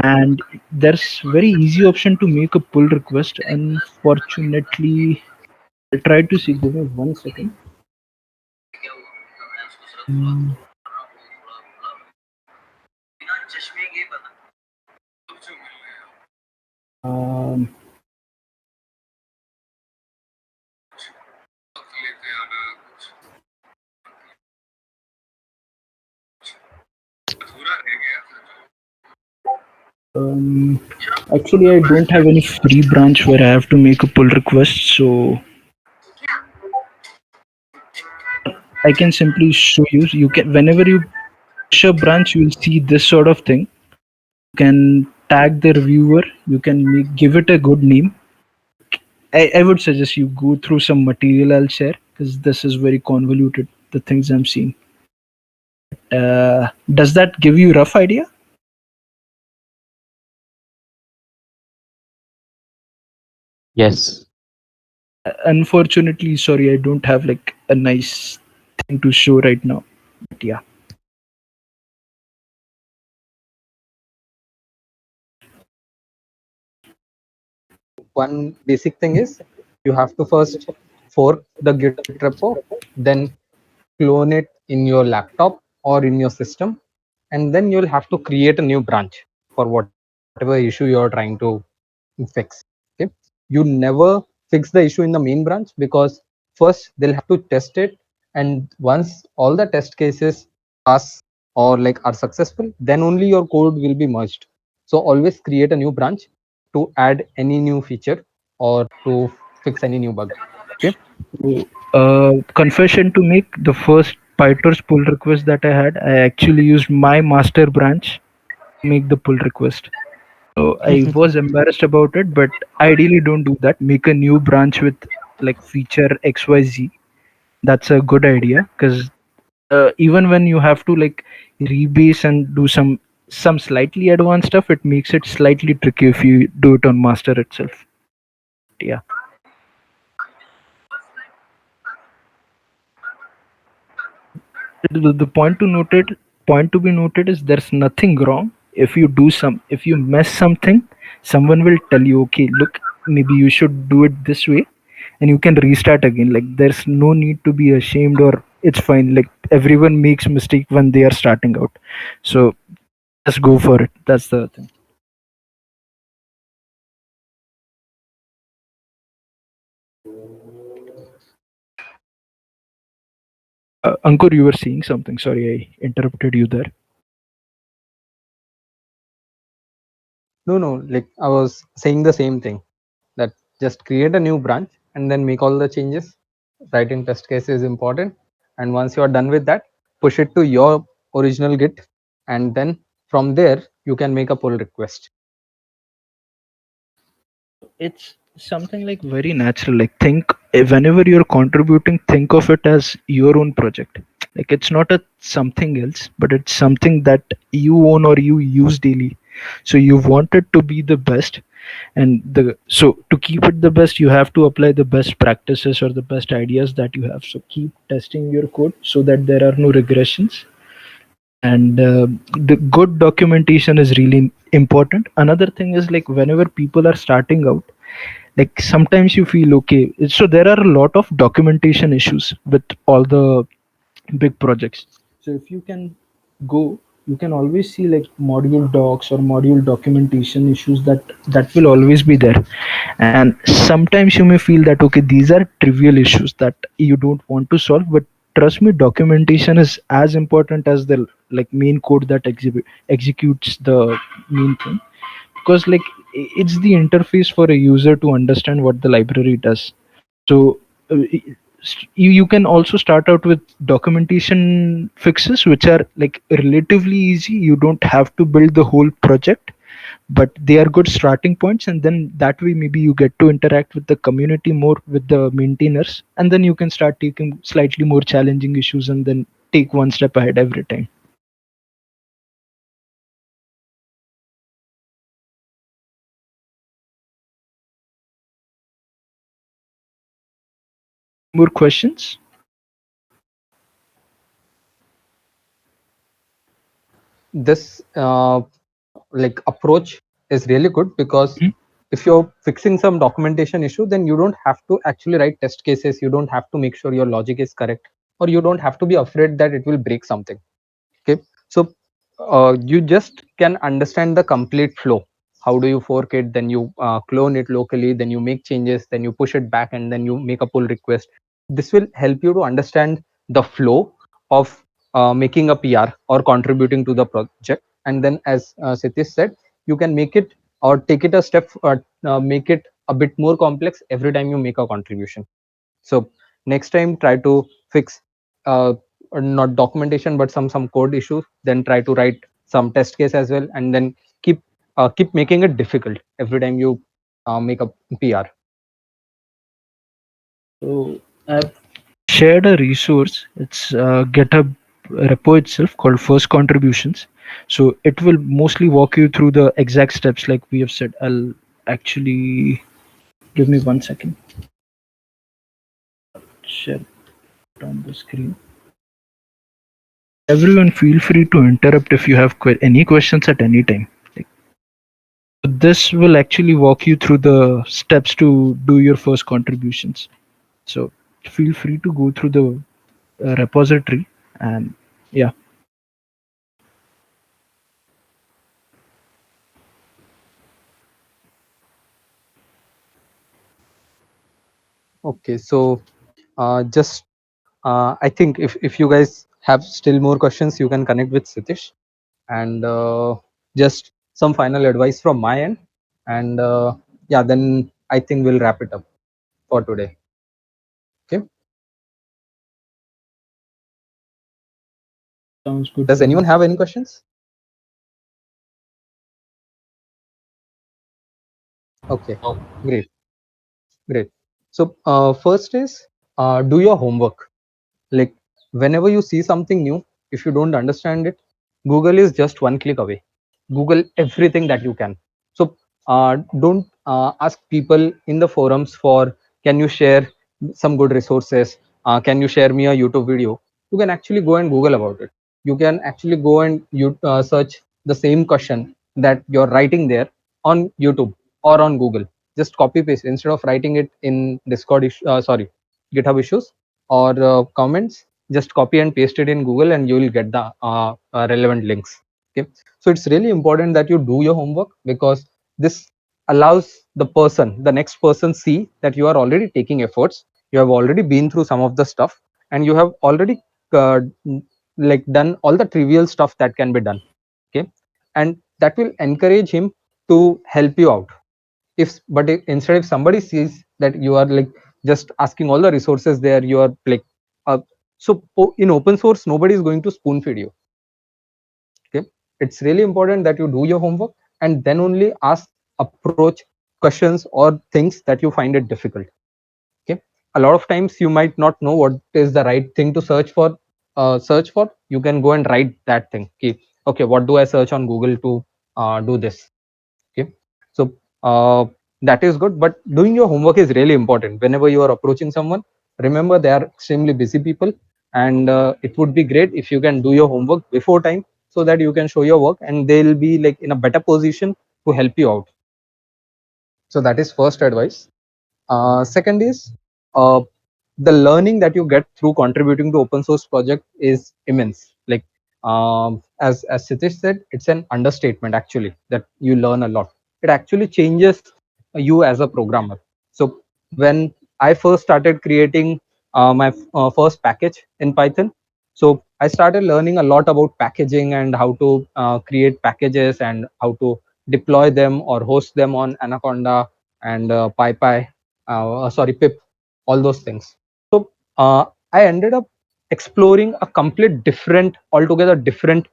and there's very easy option to make a pull request. Unfortunately, I'll try to see. Give me 1 second. Mm, Um, actually, I don't have any free branch where I have to make a pull request, so I can simply show you. You can whenever you push a branch, you will see this sort of thing. You can tag the reviewer. You can give it a good name. I would suggest you go through some material I'll share, because this is very convoluted, the things I'm seeing. Does that give you a rough idea? Yes. Unfortunately, sorry, I don't have like a nice thing to show right now. But yeah. One basic thing is you have to first fork the Git repo, then clone it in your laptop or in your system, and then you'll have to create a new branch for whatever issue you're trying to fix. Okay, you never fix the issue in the main branch, because first they'll have to test it, and once all the test cases pass or like are successful, then only your code will be merged. So always create a new branch to add any new feature or to fix any new bug. Okay, Confession to make, the first PyTorch pull request that I had, I actually used my master branch to make the pull request. So I was embarrassed about it, but ideally don't do that. Make a new branch with like feature XYZ. That's a good idea, because even when you have to like rebase and do some slightly advanced stuff, it makes it slightly tricky if you do it on master itself. Yeah. The point to be noted is there's nothing wrong if you if you mess something, someone will tell you, okay, look, maybe you should do it this way, and you can restart again. Like there's no need to be ashamed, or it's fine. Like everyone makes mistake when they are starting out, so just go for it. That's the thing. Ankur, you were saying something. Sorry, I interrupted you there. no, like I was saying the same thing, that just create a new branch and then make all the changes. Writing test case is important, and once you are done with that, push it to your original Git, and then from there you can make a pull request. It's something like very natural. Like think, whenever you're contributing, think of it as your own project. Like it's not a something else, but it's something that you own or you use daily. So you want it to be the best, and so to keep it the best, you have to apply the best practices or the best ideas that you have. So keep testing your code so that there are no regressions, and the good documentation is really important. Another thing is, like whenever people are starting out, like sometimes you feel okay, so there are a lot of documentation issues with all the big projects. So if you can go, you can always see like module docs or module documentation issues that will always be there. And sometimes you may feel that okay, these are trivial issues that you don't want to solve, but trust me, documentation is as important as the like main code that executes the main thing, because like it's the interface for a user to understand what the library does. So you can also start out with documentation fixes which are like relatively easy. You don't have to build the whole project, but they are good starting points, and then that way maybe you get to interact with the community more, with the maintainers, and then you can start taking slightly more challenging issues and then take one step ahead every time. More questions? This like approach is really good, because Mhm. if you're fixing some documentation issue, then you don't have to actually write test cases, you don't have to make sure your logic is correct, or you don't have to be afraid that it will break something. Okay, so you just can understand the complete flow. How do you fork it, then you clone it locally, then you make changes, then you push it back, and then you make a pull request. This will help you to understand the flow of making a PR or contributing to the project. And then as Sitish said, you can make it or take it a step, make it a bit more complex every time you make a contribution. So next time try to fix not documentation but some code issues, then try to write some test case as well, and then keep keep making it difficult every time you make a PR. So I've shared a resource. It's GitHub repo itself called First Contributions. So it will mostly walk you through the exact steps like we have said. I'll actually give me 1 second. Share it on the screen. Everyone, feel free to interrupt if you have any questions at any time. This will actually walk you through the steps to do your first contributions. So feel free to go through the repository and yeah. Okay, so just I think if you guys have still more questions, you can connect with Sitish, and just some final advice from my end, and yeah, then I think we'll wrap it up for today. Okay. Sounds good. Does anyone have any questions? Okay, great. Great. So first is do your homework. Like whenever you see something new, if you don't understand it, Google is just one click away. Google everything that you can. So don't ask people in the forums for, can you share some good resources? Can you share me a YouTube video? You can actually go and Google about it. You can actually go and you search the same question that you're writing there on YouTube or on Google. Just copy paste instead of writing it in Discord, sorry, GitHub issues or comments. Just copy and paste it in Google, and you will get the relevant links. Okay, so it's really important that you do your homework, because this allows the next person see that you are already taking efforts. You have already been through some of the stuff, and you have already uh, like done all the trivial stuff that can be done. Okay, and that will encourage him to help you out. Instead, if somebody sees that you are like just asking all the resources there, you are like in open source, nobody is going to spoon feed you. Okay, it's really important that you do your homework and then only approach questions or things that you find it difficult. Okay, a lot of times you might not know what is the right thing to search for. You can go and write that thing. Okay, what do I search on Google to do this? Okay, so that is good, but doing your homework is really important. Whenever you are approaching someone, remember they are extremely busy people, and it would be great if you can do your homework before time, so that you can show your work and they'll be like in a better position to help you out. So that is first advice. Second is the learning that you get through contributing to open source project is immense. Like as Sitish said, it's an understatement actually that you learn a lot. It actually changes you as a programmer. So when I first started creating my first package in Python, so I started learning a lot about packaging and how to create packages and how to deploy them or host them on Anaconda and PyPy, pip, all those things. So I ended up exploring a altogether different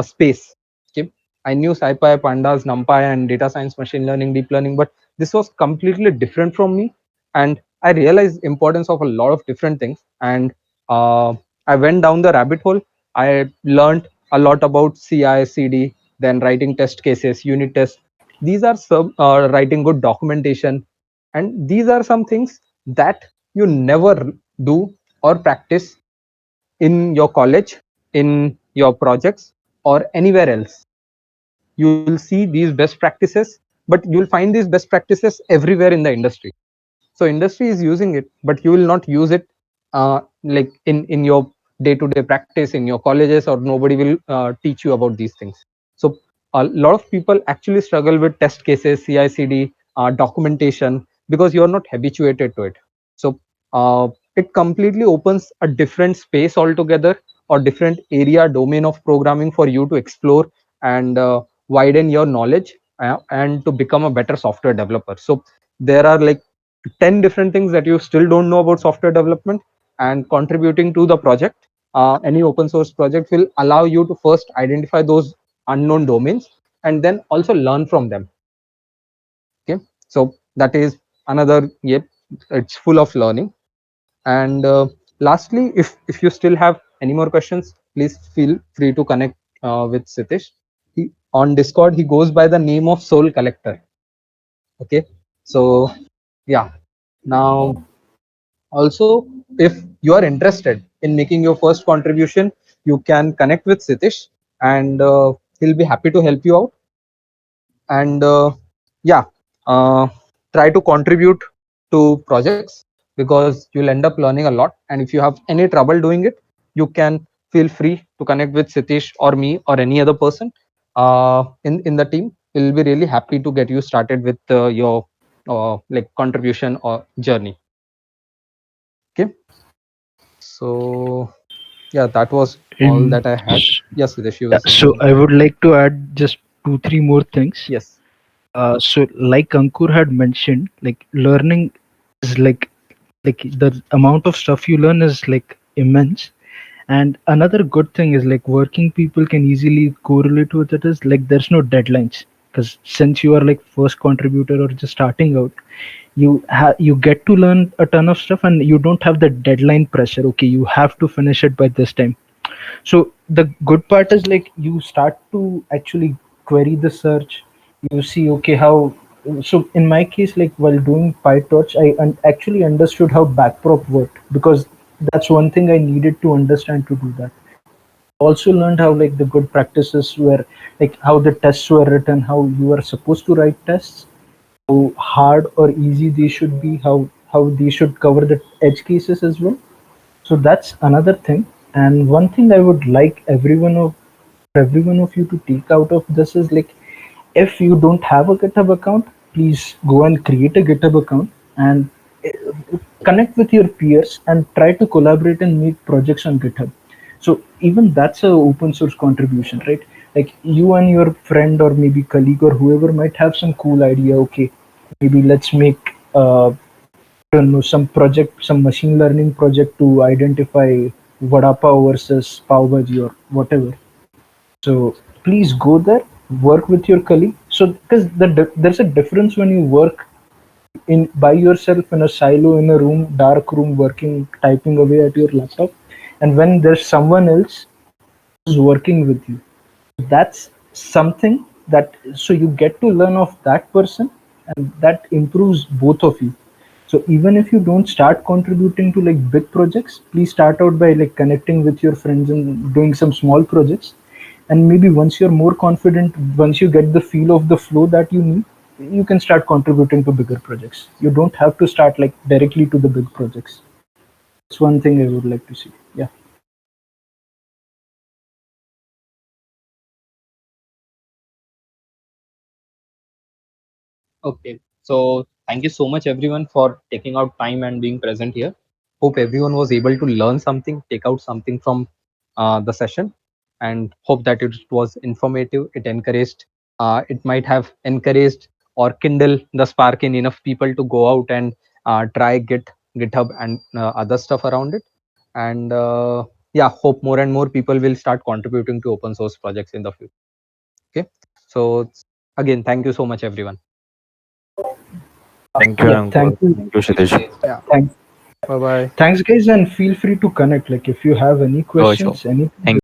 space. Okay, I knew SciPy, Pandas, NumPy, and data science, machine learning, deep learning, but this was completely different from me, and I realized importance of a lot of different things. And I went down the rabbit hole. I learned a lot about CI/CD, then writing test cases, unit tests. These are writing good documentation, and these are some things that you never do or practice in your college, in your projects, or anywhere else. You will see these best practices, but you will find these best practices everywhere in the industry. So industry is using it, but you will not use it like in your day-to-day practice in your colleges, or nobody will teach you about these things. So a lot of people actually struggle with test cases, CI/CD, documentation, because you are not habituated to it. So it completely opens a different space altogether, or different area domain of programming for you to explore and widen your knowledge and to become a better software developer. So there are like 10 different things that you still don't know about software development, and contributing to the project, any open source project will allow you to first identify those unknown domains and then also learn from them. Okay, so that is another, yep, it's full of learning. And lastly, if you still have any more questions, please feel free to connect with Sitish. On Discord he goes by the name of Soul Collector. Okay, so yeah, now also, if you are interested in making your first contribution, you can connect with Sitish, and he'll be happy to help you out. And yeah, try to contribute to projects, because you'll end up learning a lot. And if you have any trouble doing it, you can feel free to connect with Sitish or me or any other person in the team. We'll be really happy to get you started with your like contribution or journey. Okay, so yeah, that was all that I had. Yes, Sitish, you were saying So something. I would like to add just 2-3 more things. Yes. So like Ankur had mentioned, like learning is like the amount of stuff you learn is like immense. And another good thing is like working people can easily correlate with it is like there's no deadlines, because since you are like first contributor or just starting out, you get to learn a ton of stuff and you don't have the deadline pressure. Okay, you have to finish it by this time. So the good part is like you start to actually query the search. You see, okay, how. So in my case, like while doing PyTorch, I actually understood how backprop worked, because that's one thing I needed to understand to do that. Also learned how like the good practices were, like how the tests were written, how you are supposed to write tests, how hard or easy they should be, how they should cover the edge cases as well. So that's another thing. And one thing I would like every one of you to take out of this is like, if you don't have a GitHub account, please go and create a GitHub account and connect with your peers and try to collaborate and make projects on GitHub. So even that's a open source contribution, right? Like you and your friend or maybe colleague or whoever might have some cool idea. Okay, maybe let's make I don't know, some project, some machine learning project to identify vada pav versus pav bhaji or whatever. So please go there, work with your colleague. So because there's a difference when you work in by yourself in a silo in a room, dark room, working, typing away at your laptop, and when there's someone else who's working with you. That's something that, so you get to learn of that person, and that improves both of you. So even if you don't start contributing to like big projects, please start out by like connecting with your friends and doing some small projects. And maybe once you're more confident, once you get the feel of the flow that you need, you can start contributing to bigger projects. You don't have to start like directly to the big projects. That's one thing I would like to see. Yeah. Okay, so thank you so much everyone for taking out time and being present here. Hope everyone was able to learn something, take out something from the session, and hope that it was informative. It encouraged, it might have encouraged or kindle the spark in enough people to go out and try GitHub and other stuff around it. And yeah, hope more and more people will start contributing to open source projects in the future. Okay, so again, thank you so much everyone. Thank you, Yeah, Ankur. thank you. Thank you, Sitish. Yeah. Thanks. Bye bye. Thanks, guys, and feel free to connect. Like if you have any questions, Sure. anything. Thank